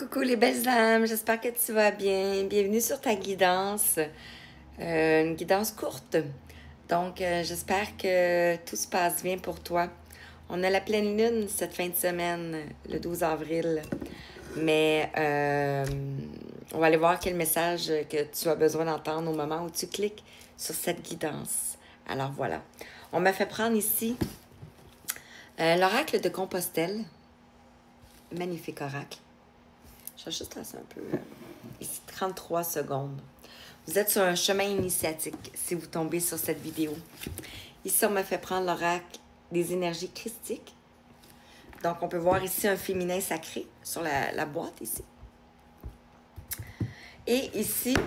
Coucou les belles âmes, j'espère que tu vas bien. Bienvenue sur ta guidance, une guidance courte. Donc, j'espère que tout se passe bien pour toi. On a la pleine lune cette fin de semaine, le 12 avril. Mais on va aller voir quel message que tu as besoin d'entendre au moment où tu cliques sur cette guidance. Alors voilà. On m'a fait prendre ici l'oracle de Compostelle. Magnifique oracle. Je vais juste lancer un peu, ici, 33 secondes. Vous êtes sur un chemin initiatique si vous tombez sur cette vidéo. Ici, on m'a fait prendre l'oracle des énergies christiques. Donc, on peut voir ici un féminin sacré sur la boîte ici. Et ici,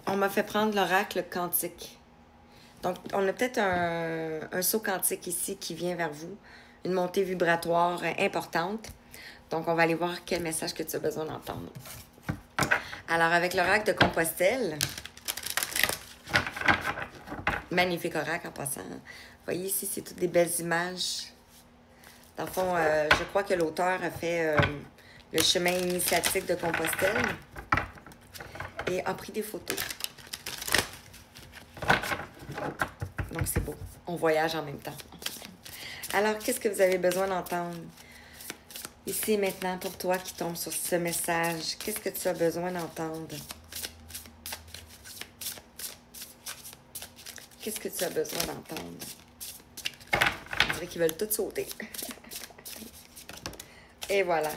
on m'a fait prendre l'oracle quantique. Donc, on a peut-être un saut quantique ici qui vient vers vous, une montée vibratoire importante. Donc, on va aller voir quel message que tu as besoin d'entendre. Alors, avec l'oracle de Compostelle, magnifique oracle en passant. Vous voyez ici, c'est toutes des belles images. Dans le fond, je crois que l'auteur a fait le chemin initiatique de Compostelle et a pris des photos. Donc, c'est beau. On voyage en même temps. Alors, qu'est-ce que vous avez besoin d'entendre? Ici et maintenant, pour toi qui tombe sur ce message, qu'est-ce que tu as besoin d'entendre? Qu'est-ce que tu as besoin d'entendre? On dirait qu'ils veulent tout sauter. Et voilà.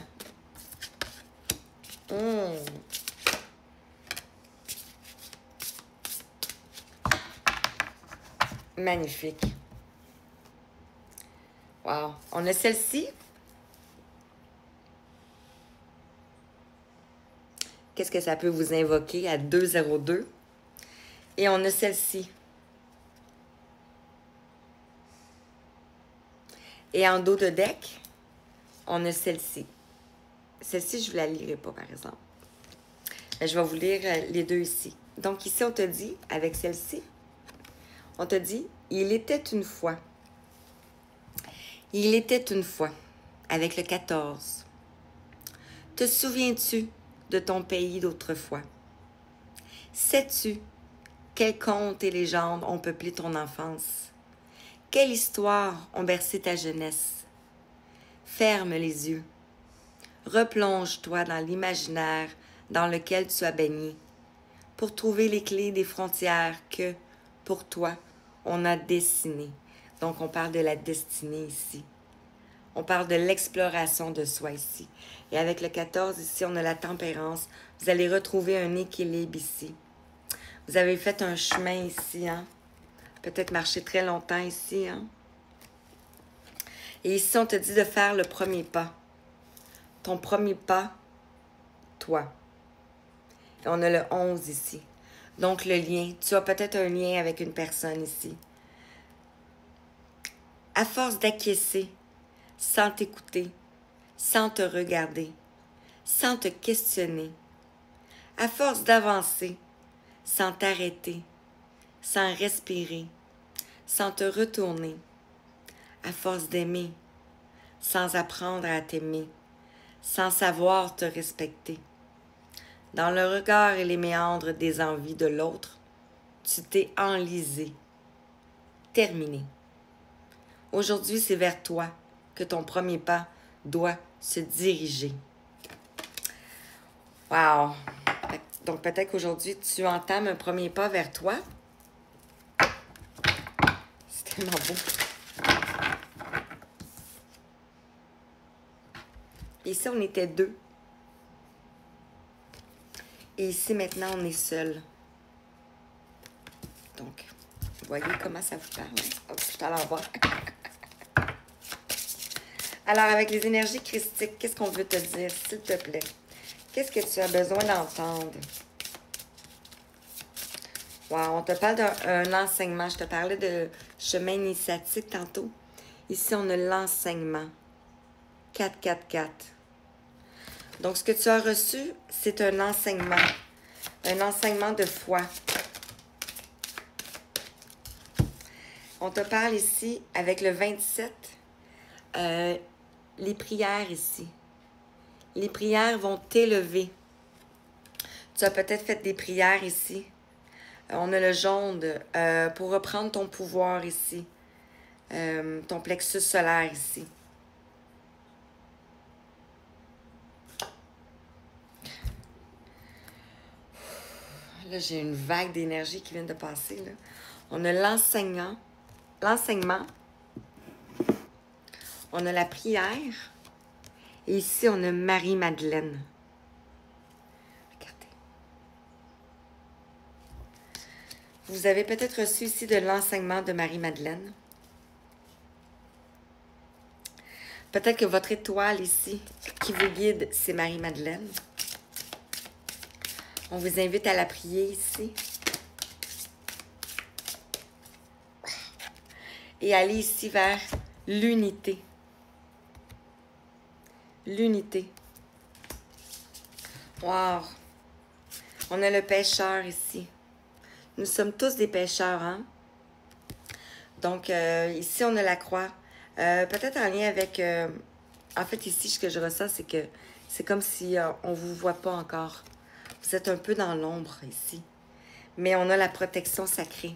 Magnifique. Wow. On a celle-ci. Qu'est-ce que ça peut vous invoquer à 202? Et on a celle-ci. Et en dos de deck, on a celle-ci. Celle-ci, je ne vous la lirai pas, par exemple. Mais je vais vous lire les deux ici. Donc, ici, on te dit, avec celle-ci, on te dit, il était une fois. Il était une fois, avec le 14. Te souviens-tu de ton pays d'autrefois? Sais-tu quels contes et légendes ont peuplé ton enfance? Quelle histoire ont bercé ta jeunesse? Ferme les yeux. Replonge-toi dans l'imaginaire dans lequel tu as baigné pour trouver les clés des frontières que, pour toi, on a dessinées. Donc, on parle de la destinée ici. On parle de l'exploration de soi ici. Et avec le 14, ici, on a la tempérance. Vous allez retrouver un équilibre ici. Vous avez fait un chemin ici, hein? Peut-être marcher très longtemps ici, hein? Et ici, on te dit de faire le premier pas. Ton premier pas, toi. Et on a le 11 ici. Donc, le lien. Tu as peut-être un lien avec une personne ici. À force d'acquiescer, sans t'écouter, sans te regarder, sans te questionner, à force d'avancer, sans t'arrêter, sans respirer, sans te retourner, à force d'aimer, sans apprendre à t'aimer, sans savoir te respecter. Dans le regard et les méandres des envies de l'autre, tu t'es enlisé, terminé. Aujourd'hui, c'est vers toi que ton premier pas doit se diriger. Wow! Donc, peut-être qu'aujourd'hui, tu entames un premier pas vers toi. C'est tellement beau. Et ici, on était deux. Et ici, maintenant, on est seul. Donc, vous voyez comment ça vous parle? Oh, je suis à l'envers. Alors, avec les énergies christiques, qu'est-ce qu'on veut te dire, s'il te plaît? Qu'est-ce que tu as besoin d'entendre? Wow, on te parle d'un enseignement. Je te parlais de chemin initiatique tantôt. Ici, on a l'enseignement. 4-4-4. Donc, ce que tu as reçu, c'est un enseignement. Un enseignement de foi. On te parle ici, avec le 27, les prières ici. Les prières vont t'élever. Tu as peut-être fait des prières ici. On a le jaune pour reprendre ton pouvoir ici. Ton plexus solaire ici. Là, j'ai une vague d'énergie qui vient de passer. Là. On a l'enseignement. On a la prière. Et ici, on a Marie-Madeleine. Regardez. Vous avez peut-être reçu ici de l'enseignement de Marie-Madeleine. Peut-être que votre étoile ici, qui vous guide, c'est Marie-Madeleine. On vous invite à la prier ici. Et aller ici vers l'unité. L'unité. Wow! On a le pêcheur ici. Nous sommes tous des pêcheurs, hein? Donc, ici, on a la croix. Peut-être en lien avec... en fait, ici, ce que je ressens, c'est que c'est comme si on ne vous voit pas encore. Vous êtes un peu dans l'ombre ici. Mais on a la protection sacrée.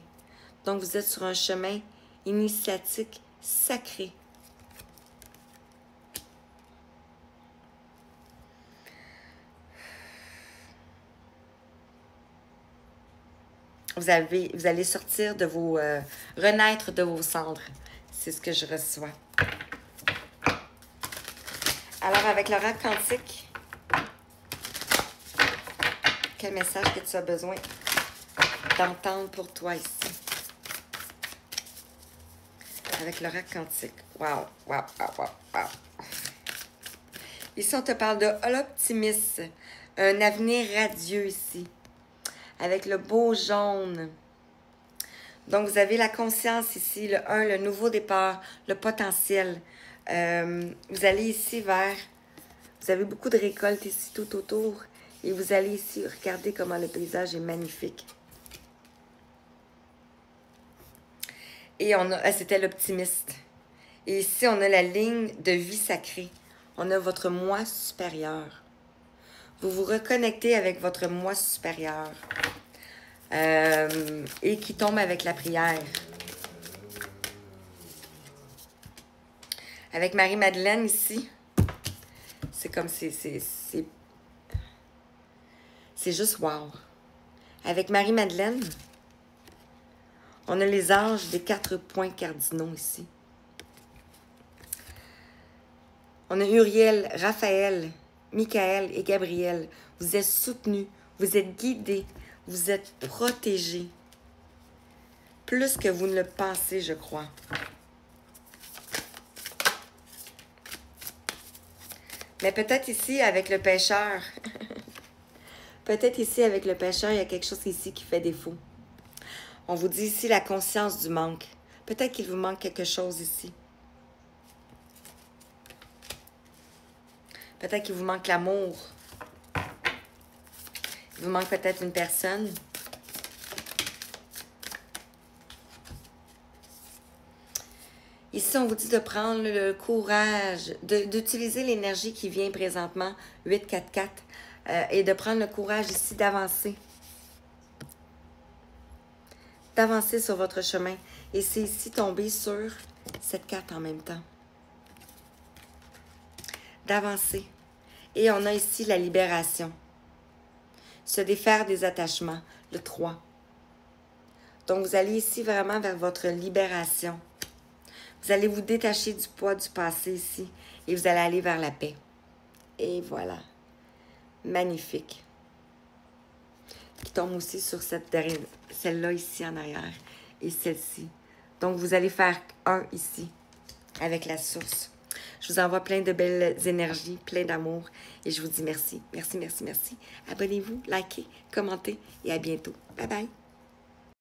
Donc, vous êtes sur un chemin initiatique sacré. Vous allez sortir de vos... renaître de vos cendres. C'est ce que je reçois. Alors, avec l'oracle quantique, quel message que tu as besoin d'entendre pour toi ici? Avec l'oracle quantique. Wow, wow, wow, wow, wow. Ici, on te parle de l'optimisme. Un avenir radieux ici. Avec le beau jaune. Donc, vous avez la conscience ici, le 1, le nouveau départ, le potentiel. Vous allez ici vers... Vous avez beaucoup de récoltes ici tout autour. Et vous allez ici, regarder comment le paysage est magnifique. Et on a... C'était l'optimiste. Et ici, on a la ligne de vie sacrée. On a votre moi supérieur. Vous vous reconnectez avec votre moi supérieur. Et qui tombe avec la prière. Avec Marie-Madeleine ici, c'est comme c'est juste wow. Avec Marie-Madeleine, on a les anges des 4 points cardinaux ici. On a Uriel, Raphaël, Michael et Gabriel. Vous êtes soutenus, vous êtes guidés, vous êtes protégés. Plus que vous ne le pensez, je crois. Mais peut-être ici, avec le pêcheur, peut-être ici, avec le pêcheur, il y a quelque chose ici qui fait défaut. On vous dit ici la conscience du manque. Peut-être qu'il vous manque quelque chose ici. Peut-être qu'il vous manque l'amour. Il vous manque peut-être une personne. Ici, on vous dit de prendre le courage, d'utiliser l'énergie qui vient présentement, 8-4-4, et de prendre le courage ici d'avancer. D'avancer sur votre chemin. Et c'est ici tomber sur cette carte en même temps. D'avancer. Et on a ici la libération. Se défaire des attachements, le 3. Donc, vous allez ici vraiment vers votre libération. Vous allez vous détacher du poids du passé ici et vous allez aller vers la paix. Et voilà. Magnifique. Qui tombe aussi sur celle-là ici en arrière et celle-ci. Donc, vous allez faire un ici avec la source. Je vous envoie plein de belles énergies, plein d'amour et je vous dis merci. Merci, merci, merci. Abonnez-vous, likez, commentez et à bientôt. Bye bye.